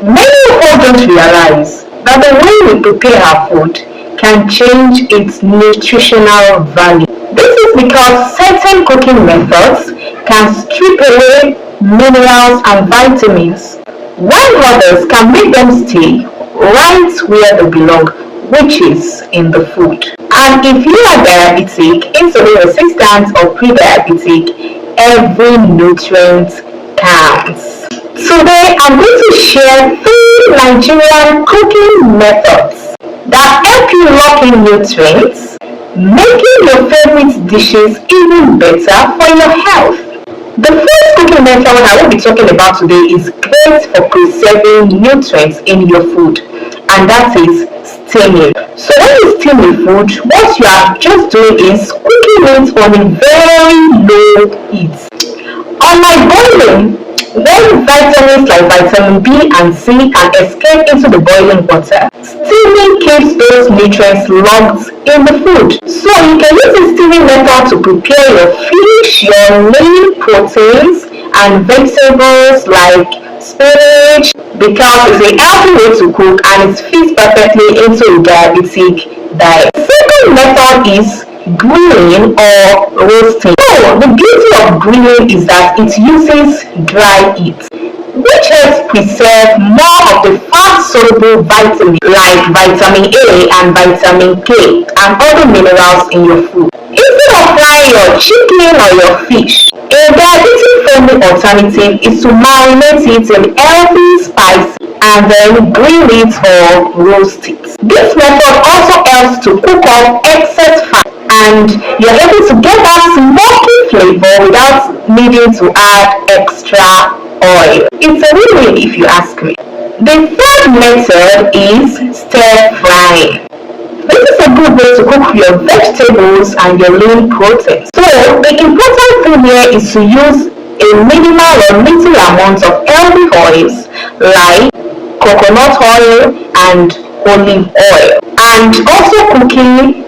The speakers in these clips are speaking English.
Many of us don't realize that the way we prepare our food can change its nutritional value. This is because certain cooking methods can strip away minerals and vitamins, while others can make them stay right where they belong, which is in the food. And if you are diabetic, insulin resistant, or pre-diabetic, every nutrient counts. Today, I'm going to share 3 Nigerian cooking methods that help you lock in nutrients, making your favorite dishes even better for your health. The first cooking method I will be talking about today is great for preserving nutrients in your food, and that is steaming. So when you steam a food, what you are just doing is cooking it on a very low heat. Unlike boiling, when vitamins like vitamin B and C can escape into the boiling water, steaming keeps those nutrients locked in the food. So you can use the steaming method to prepare your fish, your lean proteins, and vegetables like spinach, because it's a healthy way to cook and it fits perfectly into a diabetic diet. The second method is grilling or roasting. So the beauty of grilling is that it uses dry heat, which helps preserve more of the fat-soluble vitamins like vitamin A and vitamin K and other minerals in your food. Instead of frying your chicken or your fish, a diabetic-friendly alternative is to marinate it in healthy spices and then grill it or roast it. This method also helps to cook off excess fat, and you're able to get that smoky flavor without needing to add extra oil. It's a win-win if you ask me. The third method is stir frying. This is a good way to cook your vegetables and your lean protein. So the important thing here is to use a minimal or little amount of healthy oils like coconut oil and olive oil, and also cooking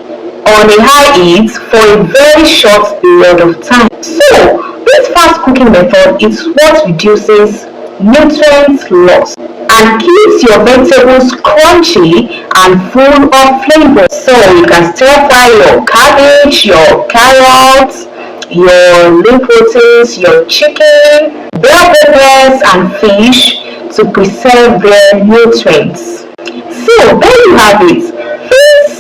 on a high heat for a very short period of time. So this fast cooking method is what reduces nutrient loss and keeps your vegetables crunchy and full of flavor. So you can stir fry your cabbage, your carrots, your lean proteins, your chicken, bell peppers, and fish to preserve their nutrients. So there you have it.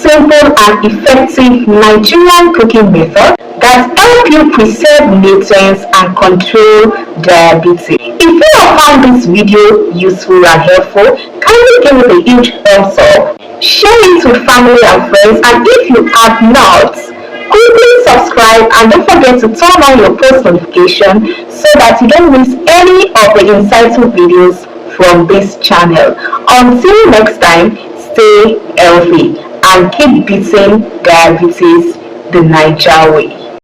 Simple and effective Nigerian cooking method that help you preserve nutrients and control diabetes. If you have found this video useful and helpful, kindly give it a huge thumbs up, share it with family and friends, and if you have not, quickly subscribe and don't forget to turn on your post notification so that you don't miss any of the insightful videos from this channel. Until next time, stay healthy and keep beating diabetes the Naija way.